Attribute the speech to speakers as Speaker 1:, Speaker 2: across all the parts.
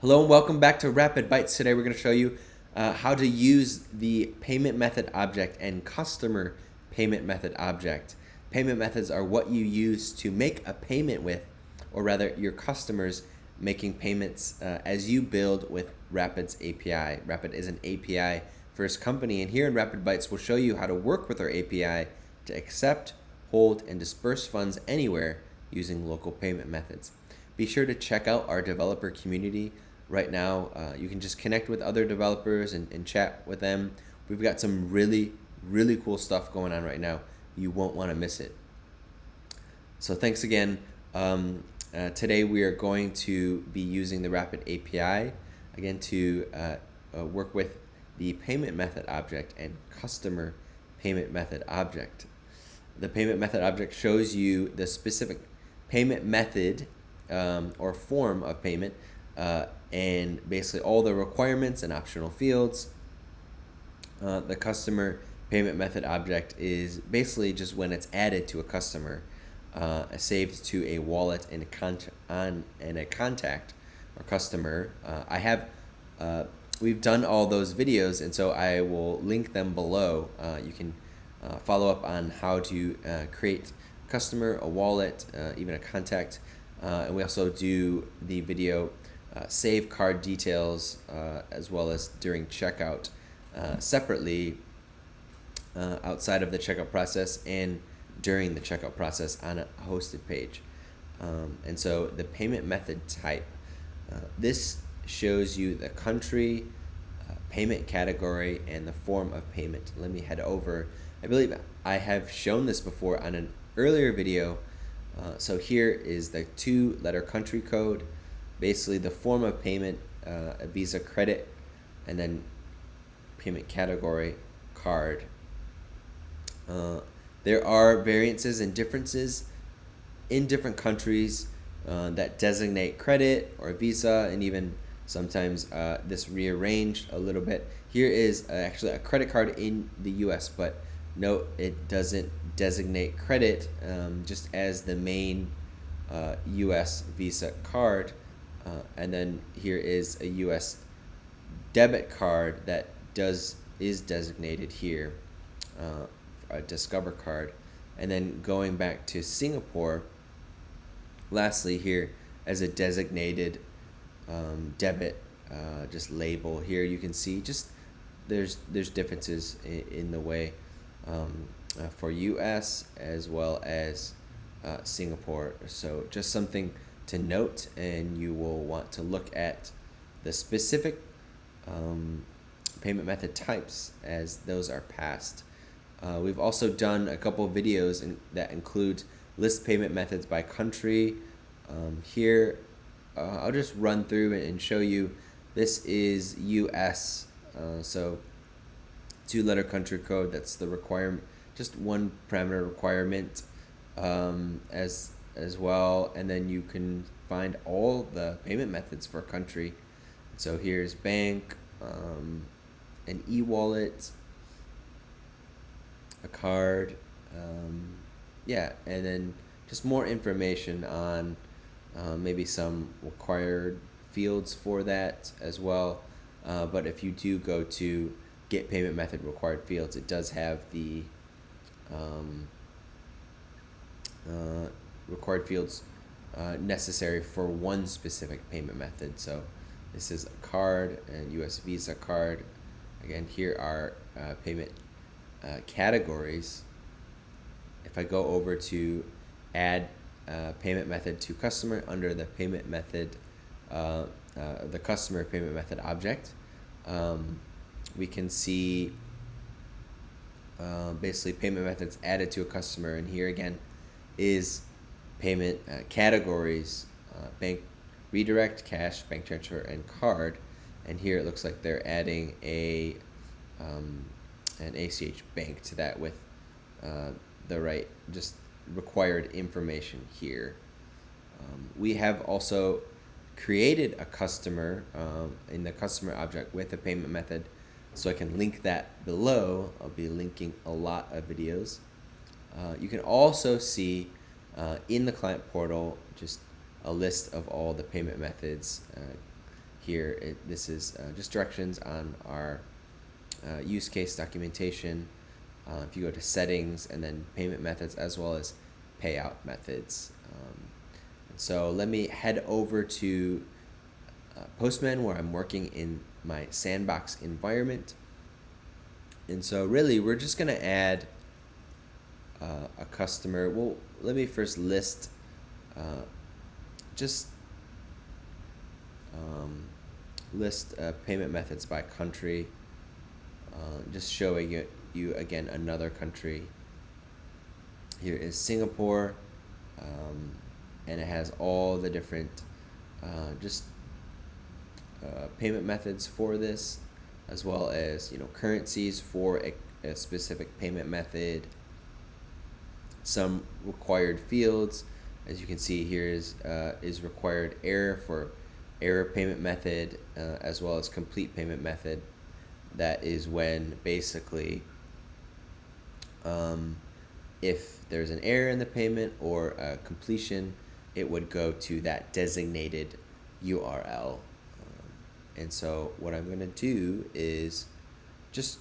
Speaker 1: Hello and welcome back to Rapid Bytes. Today we're going to show you how to use the payment method object and customer payment method object. Payment methods are what you use to make a payment with, or rather your customers making payments as you build with Rapyd's API. Rapyd is an API first company, and here in Rapid Bytes we'll show you how to work with our API to accept, hold, and disperse funds anywhere using local payment methods. Be sure to check out our developer community. Right now, you can just connect with other developers and chat with them. We've got some really cool stuff going on right now. You won't want to miss it. So thanks again. Today we are going to be using the Rapyd API again to work with the payment method object and customer payment method object. The payment method object shows you the specific payment method or form of payment and basically all the requirements and optional fields. The customer payment method object is basically just when it's added to a customer, saved to a wallet and a contact or customer. We've done all those videos, and so I will link them below. You can follow up on how to create a customer, a wallet, even a contact. And we also do the video save card details as well as during checkout separately outside of the checkout process and during the checkout process on a hosted page. And so the payment method type, this shows you the country, payment category, and the form of payment. Let me head over. I believe I have shown this before on an earlier video. So here is the 2-letter country code, basically the form of payment, a Visa credit, and then payment category, card. There are variances and differences in different countries that designate credit or Visa, and even sometimes this rearranged a little bit. Here is actually a credit card in the US, but note it doesn't designate credit just as the main US Visa card. And then here is a US debit card that is designated here, a Discover card. And then going back to Singapore, lastly here as a designated debit just label. Here you can see just there's differences in the way for US as well as Singapore. So just something to note, and you will want to look at the specific payment method types as those are passed. We've also done a couple of videos that include list payment methods by country. Here I'll just run through and show you. This is US, so 2-letter country code. That's the requirement, just one parameter requirement as well, and then you can find all the payment methods for country. So here's bank, an e-wallet, a card, and then just more information on maybe some required fields for that as well. But if you do go to get payment method required fields, it does have the required fields necessary for one specific payment method. So this is a card, and US Visa card. Again, here are payment categories. If I go over to add payment method to customer under the payment method, the customer payment method object, we can see basically payment methods added to a customer, and here again is payment categories, bank redirect, cash, bank transfer, and card. And here it looks like they're adding an ACH bank to that with the right just required information here. We have also created a customer in the customer object with a payment method, so I can link that below. I'll be linking a lot of videos. You can also see in the client portal just a list of all the payment methods here. This is just directions on our use case documentation. If you go to settings and then payment methods as well as payout methods. So let me head over to Postman, where I'm working in my sandbox environment. And so really we're just going to add a customer. Well, let me first list list payment methods by country, just showing you again another country. Here is Singapore, and it has all the different payment methods for this, as well as currencies for a specific payment method. Some required fields, as you can see here, is required error for error payment method, as well as complete payment method. That is when basically if there's an error in the payment or a completion, it would go to that designated URL. And so what I'm going to do is just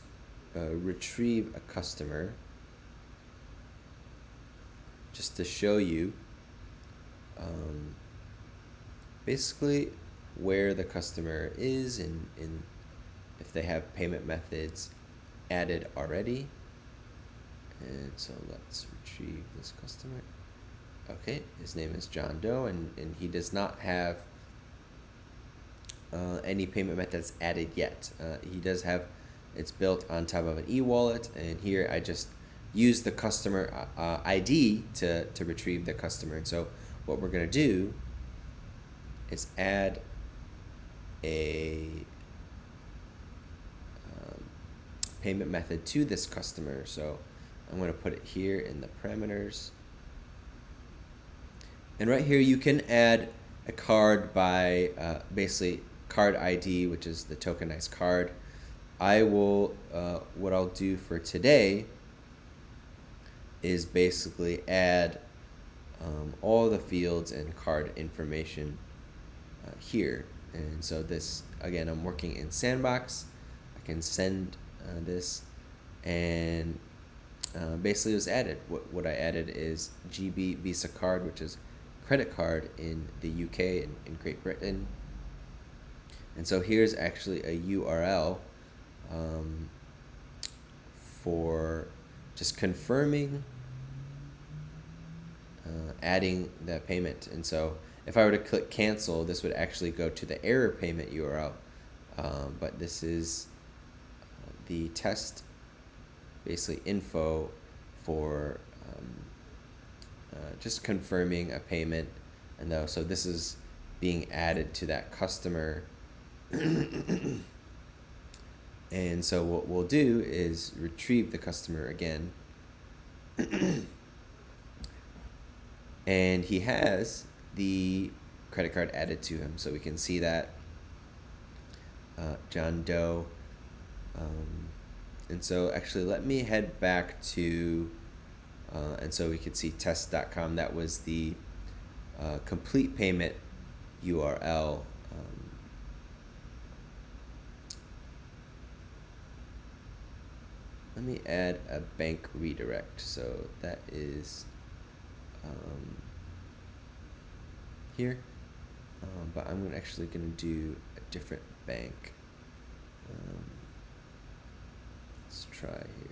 Speaker 1: retrieve a customer just to show you basically where the customer is and if they have payment methods added already. And so let's retrieve this customer. Okay, his name is John Doe, and he does not have any payment methods added yet. He does have, it's built on top of an e-wallet, and here I just use the customer ID to retrieve the customer. And so what we're going to do is add a payment method to this customer. So I'm going to put it here in the parameters. And right here you can add a card by basically card ID, which is the tokenized card. I will, what I'll do for today is basically add all the fields and card information here. And so this, again, I'm working in Sandbox. I can send this, and basically it was added. What I added is GB Visa card, which is credit card in the UK and in Great Britain. And so here's actually a URL for just confirming adding the payment. And so if I were to click cancel, this would actually go to the error payment URL. But this is the test, basically info for just confirming a payment. And though, so this is being added to that customer. And so what we'll do is retrieve the customer again. And he has the credit card added to him, so we can see that John Doe. And so actually let me head back to and so we could see test.com. That was the complete payment URL. Let me add a bank redirect. So that is here, but I'm actually going to do a different bank. Let's try here.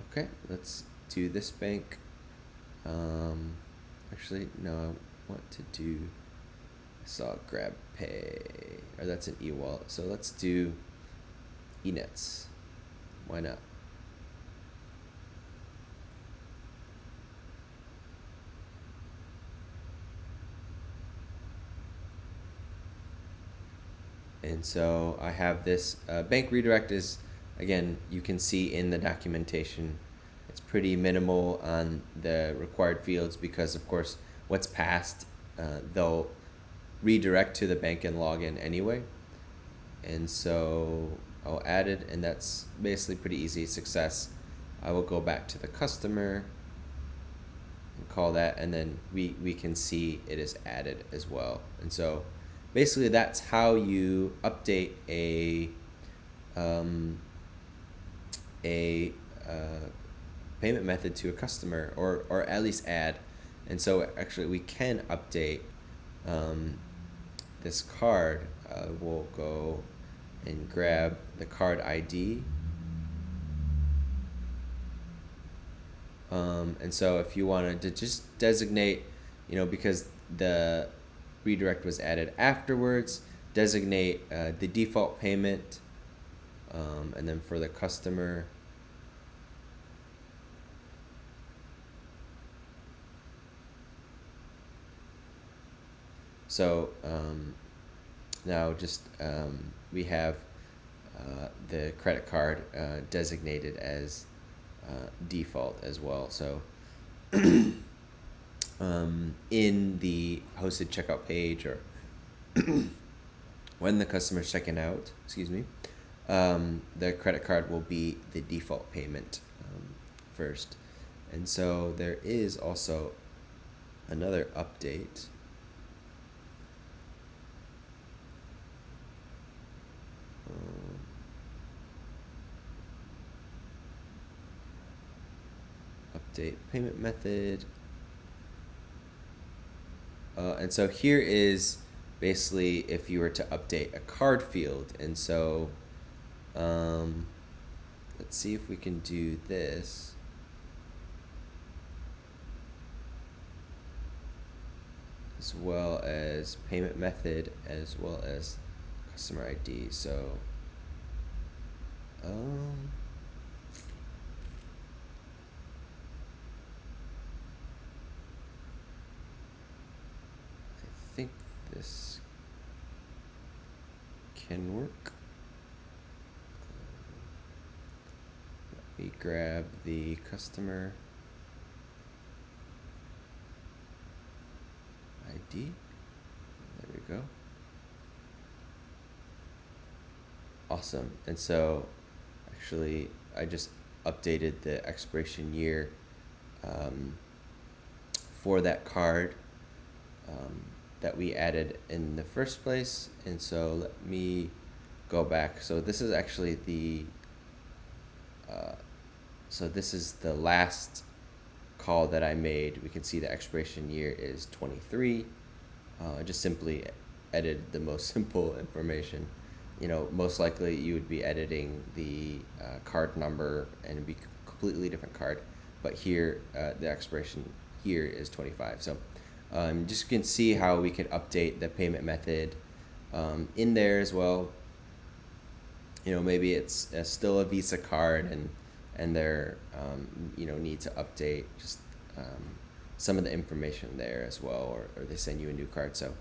Speaker 1: Okay, let's do this bank. Actually, no, I want to do, I saw grab pay, or that's an e-wallet. So let's do eNets. Why not? And so I have this bank redirect is, again, you can see in the documentation, it's pretty minimal on the required fields because, of course, what's passed, they'll redirect to the bank and log in anyway. And so I'll add it, and that's basically pretty easy. Success. I will go back to the customer and call that, and then we can see it is added as well. And so basically that's how you update a payment method to a customer, or at least add. And so actually we can update this card. We'll go and grab the card ID. And so if you wanted to just designate, because the redirect was added afterwards, designate the default payment, and then for the customer, so now just we have the credit card designated as default as well. So in the hosted checkout page, or when the customer's checking out, the credit card will be the default payment first. And so there is also another update. Update payment method. And so here is basically if you were to update a card field. And so let's see if we can do this. As well as payment method, as well as customer ID. So I think this can work. Let me grab the customer ID. There we go. Awesome. And so actually I just updated the expiration year for that card that we added in the first place. And so let me go back. So this is actually the this is the last call that I made. We can see the expiration year is 23. I just simply edited the most simple information. Most likely you would be editing the card number and it'd be a completely different card. But here, the expiration here is 25. So just you can see how we can update the payment method in there as well. Maybe it's still a Visa card and they're need to update just some of the information there as well, or they send you a new card. So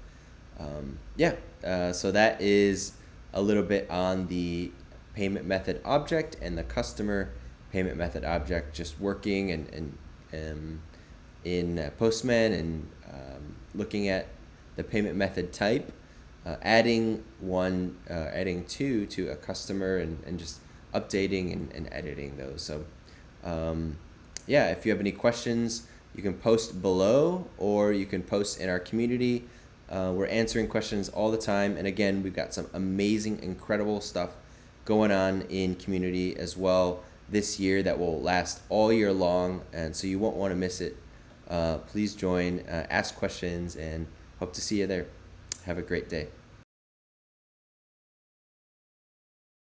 Speaker 1: so that is a little bit on the payment method object and the customer payment method object, just working and in Postman, and looking at the payment method type, adding two to a customer, and just updating and editing those. So if you have any questions, you can post below, or you can post in our community. We're answering questions all the time. And again, we've got some amazing, incredible stuff going on in community as well this year that will last all year long. And so you won't want to miss it. Please join, ask questions, and hope to see you there. Have a great day.